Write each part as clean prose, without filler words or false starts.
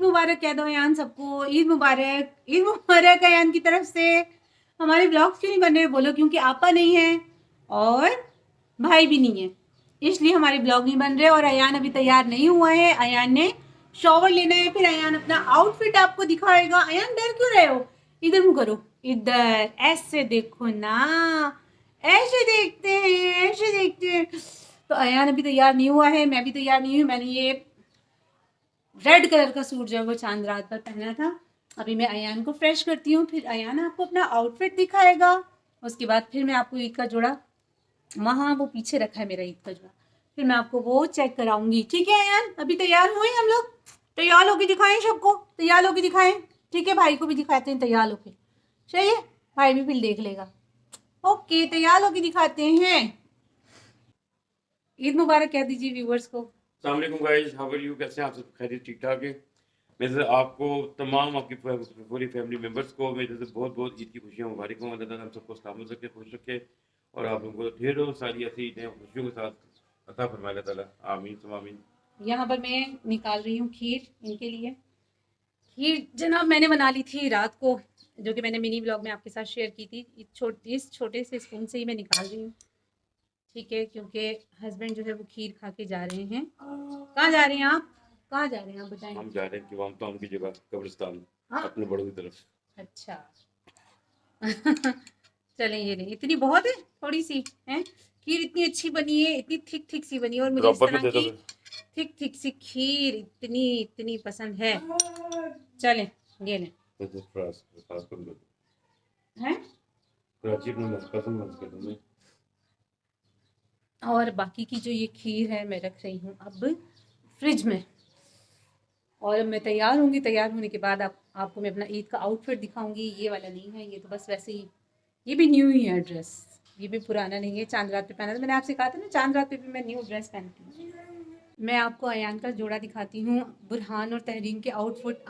मुबारक कह दो अयान सबको, ईद मुबारक, ईद मुबारक अयान की तरफ से। हमारे ब्लॉग्स क्यों नहीं बन रहे बोलो? क्योंकि आपा नहीं है और भाई भी नहीं है, इसलिए हमारे ब्लॉग नहीं बन रहे। और अयान अभी तैयार नहीं हुआ है, अयान ने शॉवर लेना है, फिर अयान अपना आउटफिट आपको दिखाएगा। अयान डर क्यों रहे हो? इधर मुँह करो, इधर ऐसे देखो ना, ऐसे देखते हैं, ऐसे देखते हैं। तो अयान अभी तैयार नहीं हुआ है, मैं भी तैयार नहीं हुई। मैंने ये रेड कलर का सूट जो है वो चांद रात पर पहना था। अभी मैं अयान को फ्रेश करती हूँ, फिर अयान आपको अपना आउटफिट दिखाएगा। उसके बाद फिर मैं आपको ईद का जोड़ा, वहाँ वो पीछे रखा है मेरा ईद का जोड़ा, फिर मैं आपको वो चेक कराऊंगी। ठीक है अयान, अभी तैयार हुए हम लोग? तैयार होके दिखाएं सबको, तैयार होके दिखाएं। ठीक है, भाई को भी दिखाते हैं तैयार होके। सही है, भाई भी फिर देख लेगा। ओके, तैयार होके दिखाते हैं। ईद मुबारक कह दीजिए व्यूवर्स को। अस्सलाम वालेकुम गाइस, हाउ आर यू? कैसे हैं आप सब? खैरियत, ठीक ठाक है? वैसे आपको तमाम आपकी पूरी फैमिली मेम्बर्स को मेरे से बहुत बहुत ईद की खुशियाँ मुबारक हों। अल्लाह ताला हम सबको सलामत रखे, खुश रखे और आप लोगों को ढेरों सारी ऐसी ईदें खुशियों के साथ अता फरमाए अल्लाह ताला। आमीन सुम्मा आमीन। यहाँ पर मैं निकाल रही हूँ खीर इनके लिए। खीर जनाब मैंने बना ली थी रात को, जो कि मैंने मिनी ब्लॉग में आपके साथ शेयर की थी। इस छोटे से स्पून से ही मैं निकाल रही हूँ। ठीक है, क्योंकि हस्बैंड जो है वो खीर खा के जा रहे हैं। कहाँ जा रहे हैं आप? कहाँ जा रहे हैं आप बताएं? हम जा रहे हैं कि वहाँ टाउन की जगह कब्रिस्तान, हाँ? अपने बड़ों की तरफ। अच्छा। चलें, ये नहीं इतनी बहुत है, थोड़ी सी है। खीर इतनी अच्छी बनी है, इतनी थिक थिक सी बनी है, और मुझे इस ड्रॉपर में तरह दे दो की फिर। थिक थिक सी खीर इतनी इतनी पसंद है। चलें, ये लें। फ्रांस को दे दो। हैं? कराची अपने मस्कत कर दो मैं। और बाकी की जो ये खीर है मैं रख रही हूँ अब फ्रिज में। और अब मैं तैयार होंगी, तैयार होने के बाद आपको मैं अपना ईद का आउटफिट दिखाऊंगी। ये वाला नहीं है, ये तो बस वैसे ही, ये भी न्यू ही है ड्रेस, ये भी पुराना नहीं है। चांद रात पे पहना था, मैंने आपसे कहा था ना चांद रात पे भी मैं न्यू ड्रेस पहनती हूँ। मैं आपको अयान का जोड़ा दिखाती हूँ। बुरहान और तहरीन के आउटफिट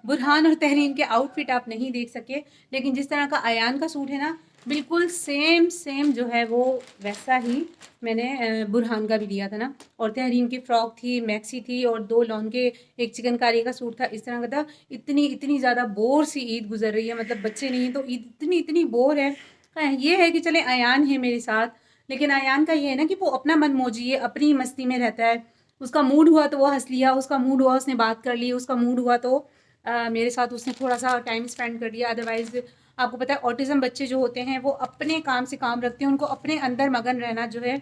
बुरहान और तहरीन के आउटफिट आप नहीं देख सके, लेकिन जिस तरह का अयान का सूट है ना, बिल्कुल सेम सेम जो है वो वैसा ही मैंने बुरहान का भी लिया था ना। और तहरीन की फ़्रॉक थी, मैक्सी थी, और 2 लॉन के एक चिकनकारी का सूट था, इस तरह का था। इतनी इतनी ज़्यादा बोर सी ईद गुजर रही है, मतलब बच्चे नहीं हैं तो ईद इतनी इतनी बोर है। ये है कि चले अयान है मेरे साथ, लेकिन अयान का ये है ना कि वो अपना मन मौजी है, अपनी मस्ती में रहता है। उसका मूड हुआ तो वो हंस लिया, उसका मूड हुआ उसने बात कर ली, उसका मूड हुआ तो मेरे साथ उसने थोड़ा सा टाइम स्पेंड कर लिया। अदरवाइज़ आपको पता है ऑटिज़म बच्चे जो होते हैं वो अपने काम से काम रखते हैं, उनको अपने अंदर मगन रहना जो है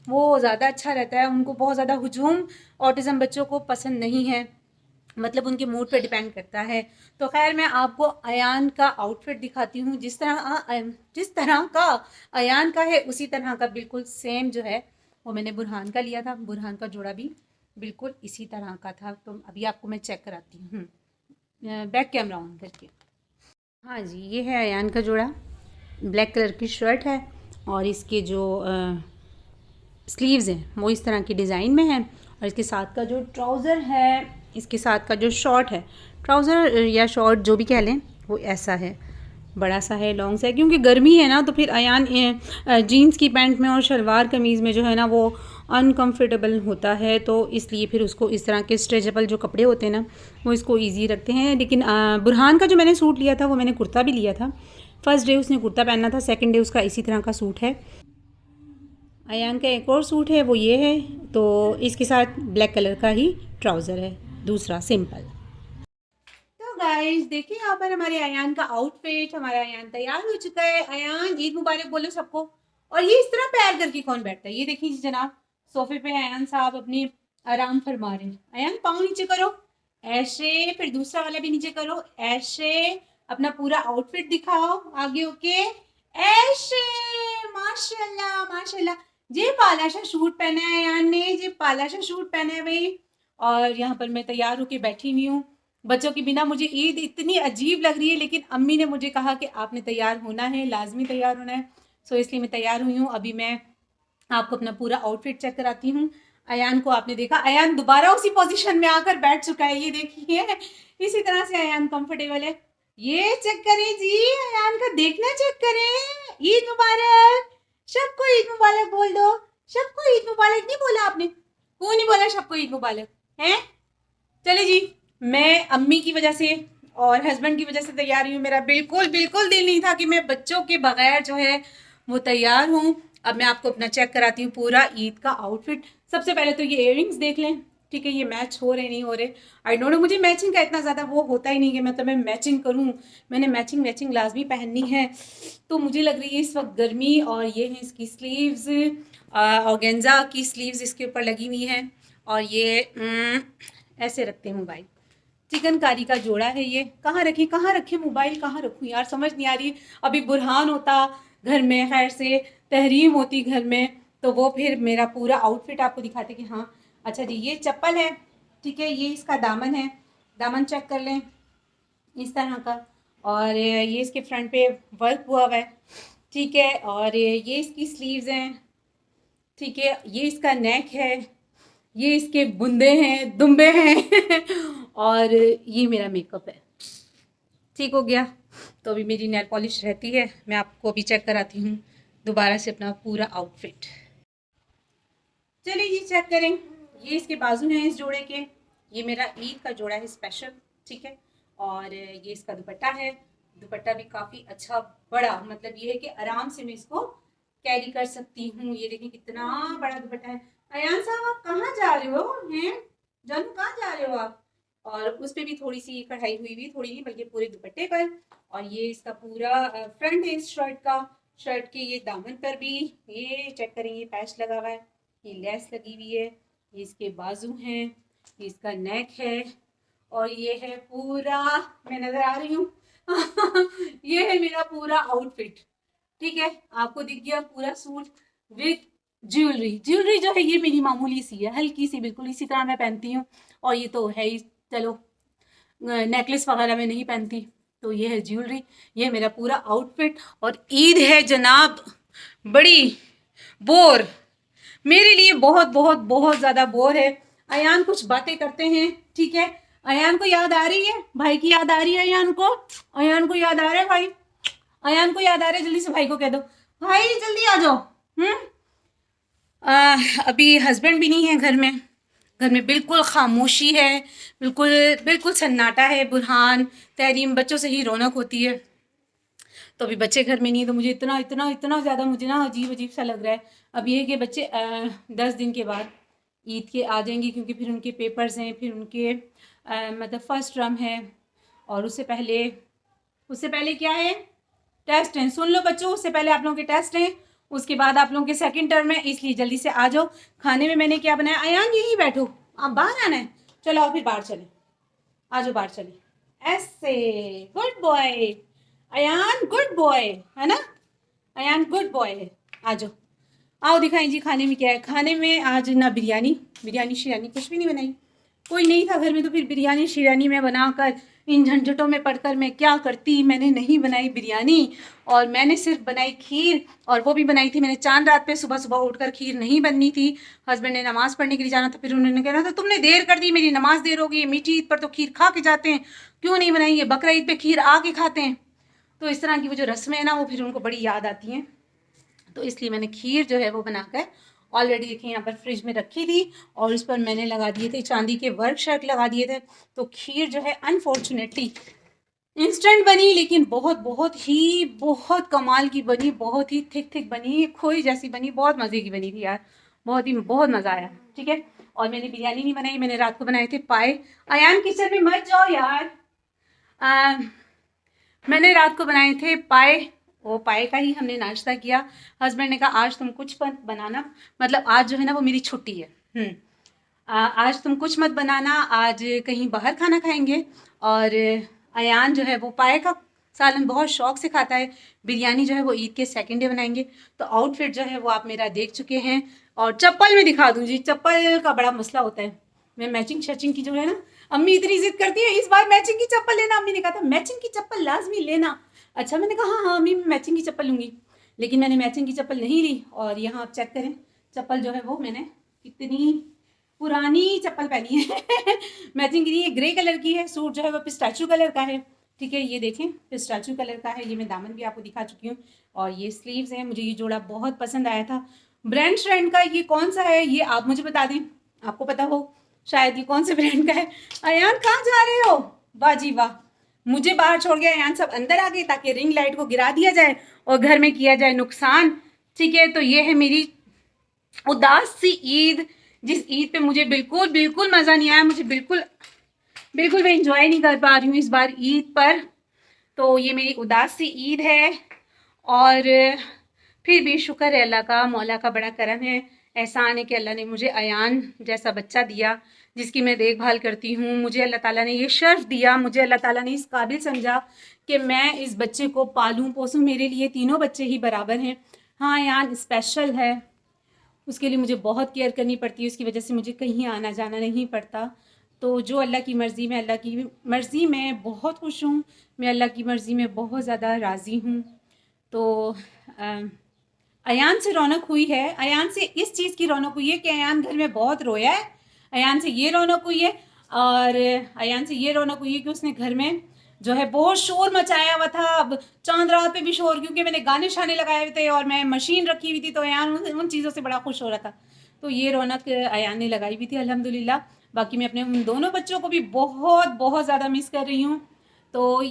वो ज़्यादा अच्छा रहता है। उनको बहुत ज़्यादा हुजूम ऑटिज़म बच्चों को पसंद नहीं है, मतलब उनके मूड पे डिपेंड करता है। तो खैर मैं आपको अयान का आउटफिट दिखाती हूँ। जिस तरह का अयान का है उसी तरह का बिल्कुल सेम जो है वो मैंने बुरहान का लिया था। बुरहान का जोड़ा भी बिल्कुल इसी तरह का था। तो अभी आपको मैं चेक कराती हूँ बैक कैमरा ऑन करके। हाँ जी, ये है अयान का जोड़ा। ब्लैक कलर की शर्ट है और इसके जो स्लीव्स हैं वो इस तरह की डिज़ाइन में है। और इसके साथ का जो ट्राउज़र है, इसके साथ का जो शॉर्ट है, ट्राउज़र या शॉर्ट जो भी कह लें, वो ऐसा है, बड़ा सा है, लॉन्ग सा है। क्योंकि गर्मी है ना तो फिर अयान जीन्स की पैंट में और शलवार कमीज़ में जो है ना वो अनकम्फर्टेबल होता है, तो इसलिए फिर उसको इस तरह के स्ट्रेचेबल जो कपड़े होते हैं ना वो इसको ईजी रखते हैं। लेकिन बुरहान का जो मैंने सूट लिया था वो मैंने कुर्ता भी लिया था। फर्स्ट डे उसने कुर्ता पहनना था, सेकेंड डे उसका इसी तरह का सूट है। अयान का एक और सूट है वो ये है, तो इसके साथ ब्लैक कलर का ही ट्राउज़र है, दूसरा सिंपल। तो गाइस देखिए यहाँ पर हमारे अयान का आउटफिट, हमारा अयान तैयार हो चुका है। अयान ईद मुबारक बोलो सबको। और ये इस तरह पैर करके कौन बैठता है? ये देखिए जनाब, सोफे पे अयान साहब अपनी आराम फरमा रहे हैं। अयान पाँव नीचे करो, ऐसे, फिर दूसरा वाला भी नीचे करो, ऐसे। अपना पूरा आउटफिट दिखाओ आगे, ओके, ऐसे। माशाल्लाह माशाल्लाह। जे पाला सा सूट पहना है अयान ने, जे पाला सा सूट पहना है भाई। और यहाँ पर मैं तैयार होके बैठी हुई हूँ। बच्चों के बिना मुझे ईद इतनी अजीब लग रही है, लेकिन अम्मी ने मुझे कहा कि आपने तैयार होना है, लाजमी तैयार होना है। सो इसलिए मैं तैयार हुई हूँ। अभी मैं आपको अपना पूरा आउटफिट चेक कराती हूँ। अयान को आपने देखा, अयान दोबारा उसी पोजीशन में आकर बैठ चुका है, ये देखिए, इसी तरह से अयान कंफर्टेबल है। ये चेक करें जी, अयान का देखना चेक करें। ईद मुबारक, सबको ईद मुबारक बोल दो। सबको ईद मुबारक नहीं बोला आपने? क्यों नहीं बोला सबको ईद मुबारक है? चले जी, मैं अम्मी की वजह से और हस्बैंड की वजह से तैयार हुई हूँ। मेरा बिल्कुल बिल्कुल दिल नहीं था कि मैं बच्चों के बगैर जो है वो तैयार हूँ। अब मैं आपको अपना चेक कराती हूँ पूरा ईद का आउटफिट। सबसे पहले तो ये इयररिंग्स देख लें, ठीक है, ये मैच हो रहे नहीं हो रहे, आई डोंट नो, मुझे मैचिंग का इतना ज़्यादा वो होता ही नहीं कि मतलब मैं मैचिंग करूँ। मैंने मैचिंग लाजमी पहननी है, तो मुझे लग रही है इस वक्त गर्मी। और ये है इसकी स्लीव्स, ऑर्गेन्जा की स्लीव्स इसके ऊपर लगी हुई हैं। और ये ऐसे रखते हैं मोबाइल, चिकनकारी का जोड़ा है ये। कहाँ रखे मोबाइल, कहाँ रखूँ यार, समझ नहीं आ रही। अभी बुरहान होता घर में, खैर से तहरीम होती घर में, तो वो फिर मेरा पूरा आउटफिट आपको दिखाते कि हाँ। अच्छा जी, ये चप्पल है, ठीक है, ये इसका दामन है, दामन चेक कर लें इस तरह का। और ये इसके फ्रंट पे वर्क हुआ हुआ है, ठीक है। और ये इसकी स्लीव्स हैं, ठीक है, ये इसका नेक है, ये इसके बुंदे हैं, दुम्बे हैं और ये मेरा मेकअप है, ठीक हो गया। तो अभी मेरी नेल पॉलिश रहती है, मैं आपको अभी चेक कराती हूँ दोबारा से अपना पूरा आउटफिट। चलिए ये चेक करें, ये इसके बाजू हैं इस जोड़े के, ये मेरा ईद का जोड़ा है स्पेशल, ठीक है। और ये इसका दुपट्टा है, दुपट्टा भी काफ़ी अच्छा बड़ा, मतलब ये है कि आराम से मैं इसको कैरी कर सकती हूँ। ये देखिए कितना बड़ा दुपट्टा है। अयान साहब आप कहाँ जा रहे हो हैं, जानू कहाँ जा रहे हो आप? और उस पर भी थोड़ी सी कढ़ाई हुई हुई, थोड़ी नहीं बल्कि पूरे दुपट्टे पर। और ये इसका पूरा फ्रंट है इस शर्ट का, शर्ट के ये दामन पर भी ये चेक करें, ये पैच लगा हुआ है, ये लेस लगी हुई है, ये इसके बाजू हैं, ये इसका नेक है। और ये है पूरा, मैं नजर आ रही हूँ ये है मेरा पूरा आउटफिट, ठीक है। आपको दिख गया पूरा सूट विद ज्वेलरी। ज्वेलरी जो है ये मेरी मामूली सी है, हल्की सी, बिल्कुल इसी तरह मैं पहनती हूँ। और ये तो है ही, चलो नेकलेस वगैरह में नहीं पहनती, तो ये है ज्वेलरी, ये मेरा पूरा आउटफिट। और ईद है जनाब बड़ी बोर, मेरे लिए बहुत बहुत बहुत ज़्यादा बोर है। अयान कुछ बातें करते हैं, ठीक है। अयान को याद आ रही है, भाई की याद आ रही है अयान को, अयान को याद आ रहा है भाई, अयान को याद आ रहा है, जल्दी से भाई को कह दो भाई जल्दी आ जाओ। हम्म अभी हस्बैंड भी नहीं है घर में, घर में बिल्कुल खामोशी है, बिल्कुल बिल्कुल सन्नाटा है। बुरहान तहरीम बच्चों से ही रौनक होती है, तो अभी बच्चे घर में नहीं है, तो मुझे इतना इतना इतना ज़्यादा मुझे ना अजीब अजीब सा लग रहा है। अब ये है कि बच्चे 10 दिन के बाद ईद के आ जाएंगे, क्योंकि फिर उनके पेपर्स हैं, फिर उनके मतलब फर्स्ट टर्म है। और उससे पहले क्या है, टेस्ट हैं। सुन लो बच्चों, उससे पहले आप लोगों के टेस्ट हैं, उसके बाद आप लोगों के सेकंड टर्म है, इसलिए जल्दी से आ जाओ। खाने में मैंने क्या बनाया, अयान यहीं बैठो, आप बाहर आना है, चलो आओ फिर बाहर चले, आ जाओ बाहर चले, ऐसे, good boy Ayaan, good boy है ना, अयान गुड बॉय है। आ जाओ, आओ दिखाएं जी खाने में क्या है। खाने में आज ना बिरयानी, बिरयानी शिरयानी कुछ भी नहीं बनाई, कोई नहीं था घर में, तो फिर बिरयानी शिरयानी में बनाकर इन झंझटों में पड़कर मैं क्या करती, मैंने नहीं बनाई बिरयानी। और मैंने सिर्फ बनाई खीर, और वो भी बनाई थी मैंने चांद रात पे, सुबह सुबह उठकर खीर नहीं बननी थी। हस्बैंड ने नमाज़ पढ़ने के लिए जाना था, फिर उन्होंने कहा था तुमने देर कर दी, मेरी नमाज देर होगी, मीठी ईद पर तो खीर खा के जाते हैं, क्यों नहीं बनाई, ये बकरा ईद पे खीर आके खाते हैं। तो इस तरह की वो जो रस्में हैं ना, वो फिर उनको बड़ी याद आती हैं, तो इसलिए मैंने खीर जो है वो बनाकर ऑलरेडी देखिए यहाँ पर फ्रिज में रखी थी, और उस पर मैंने लगा दिए थे चांदी के वर्क शर्ट लगा दिए थे। तो खीर जो है अनफॉर्चुनेटली इंस्टेंट बनी, लेकिन बहुत बहुत ही बहुत कमाल की बनी, बहुत ही थिक थिक बनी, खोई जैसी बनी, बहुत मज़े की बनी थी यार, बहुत मज़ा आया, ठीक है। और मैंने बिरयानी नहीं बनाई, मैंने रात को बनाए थे पाए। अयान किचन में मत जाओ यार, मैंने रात को बनाए थे पाए, वो पाए का ही हमने नाश्ता किया। हस्बैंड ने कहा आज तुम कुछ मत बनाना, मतलब आज जो है ना वो मेरी छुट्टी है, आज तुम कुछ मत बनाना, आज कहीं बाहर खाना खाएंगे। और अयान जो है वो पाए का सालन बहुत शौक से खाता है, बिरयानी जो है वो ईद के सेकंड डे बनाएंगे। तो आउटफिट जो है वो आप मेरा देख चुके हैं। और चप्पल में दिखा दूँ जी, चप्पल का बड़ा मसला होता है, मैं मैचिंग शचिंग की जो है ना, अम्मी इतनी जिद करती है इस बार मैचिंग की चप्पल लेना, अम्मी ने कहा था मैचिंग की चप्पल लाजमी लेना। अच्छा मैंने कहा हाँ हाँ अम्मी मैं मैचिंग की चप्पल लूँगी, लेकिन मैंने मैचिंग की चप्पल नहीं ली। और यहाँ आप चेक करें चप्पल जो है वो मैंने कितनी पुरानी चप्पल पहनी है मैचिंग की नहीं, ये ग्रे कलर की है, सूट जो है वो पिस्ताचू कलर का है, ठीक है। ये देखें पिस्ताचू कलर का है, ये मैं दामन भी आपको दिखा चुकी हूँ। और ये स्लीव्स हैं, मुझे ये जोड़ा बहुत पसंद आया था। ब्रांड श्रैंड का ये कौन सा है ये आप मुझे बता दें, आपको पता हो, शायद ये कौन से ब्रांड का है। अयान कहाँ जा रहे हो? वाह जी वाह, मुझे बाहर छोड़ गया, अयान सब अंदर आ गए ताकि रिंग लाइट को गिरा दिया जाए और घर में किया जाए नुकसान। ठीक है, तो ये है मेरी उदास सी ईद, जिस ईद पे मुझे बिल्कुल बिल्कुल मज़ा नहीं आया, मुझे बिल्कुल बिल्कुल मैं इंजॉय नहीं कर पा रही हूँ इस बार ईद पर। तो ये मेरी उदास सी ईद है, और फिर भी शुक्र है अल्लाह का, मौला का बड़ा करम है, एहसान है कि अल्लाह ने मुझे अयान जैसा बच्चा दिया जिसकी मैं देखभाल करती हूँ। मुझे अल्लाह ताला ने ये शर्फ दिया, मुझे अल्लाह ताला ने इस काबिल समझा कि मैं इस बच्चे को पालूँ पोसूँ। मेरे लिए तीनों बच्चे ही बराबर हैं। हाँ, अयान स्पेशल है, उसके लिए मुझे बहुत केयर करनी पड़ती है, उसकी वजह से मुझे कहीं आना जाना नहीं पड़ता। तो जो अल्लाह की मर्ज़ी में, अल्लाह की मर्ज़ी में बहुत खुश हूँ, मैं अल्लाह की मर्ज़ी में बहुत ज़्यादा राज़ी हूँ। तो अयान से रौनक हुई है, अयान से इस चीज़ की रौनक हुई है कि अयान घर में बहुत रोया है, अयान से ये रौनक हुई है, और अयान से ये रौनक हुई है कि उसने घर में जो है बहुत शोर मचाया हुआ था। अब चांद रात पे भी शोर, क्योंकि मैंने गाने शाने लगाए हुए थे और मैं मशीन रखी हुई थी, तो अयान उन चीज़ों से बड़ा खुश हो रहा था। तो ये रौनक अयान ने लगाई हुई थी अल्हम्दुलिल्लाह। बाकी मैं अपने उन दोनों बच्चों को भी बहुत बहुत ज़्यादा मिस कर रही हूँ। तो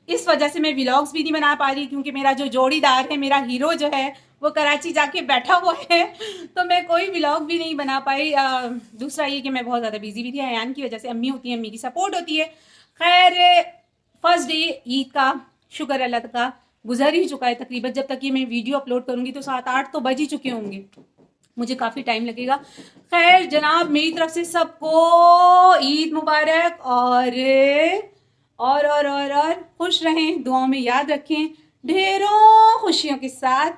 इस वजह से मैं व्लॉग्स भी नहीं बना पा रही, क्योंकि मेरा जो जोड़ीदार है, मेरा हीरो जो है, वो कराची जाके बैठा हुआ है, तो मैं कोई व्लॉग भी नहीं बना पाई। दूसरा ये कि मैं बहुत ज़्यादा बिजी भी थी, अयान की वजह से। अम्मी होती है, अम्मी की सपोर्ट होती है। खैर, फर्स्ट डे ईद का शुक्र अल्लाह का गुजर ही चुका है तकरीबन। जब तक ये मैं वीडियो अपलोड करूँगी तो 7-8 तो बज ही चुके होंगे, मुझे काफ़ी टाइम लगेगा। खैर जनाब, मेरी तरफ से सबको ईद मुबारक, और खुश रहें, दुआओं में याद रखें, ढेरों खुशियों के साथ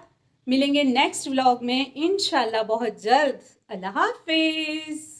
मिलेंगे नेक्स्ट व्लॉग में इंशाल्लाह बहुत जल्द। अल्लाह हाफिज़।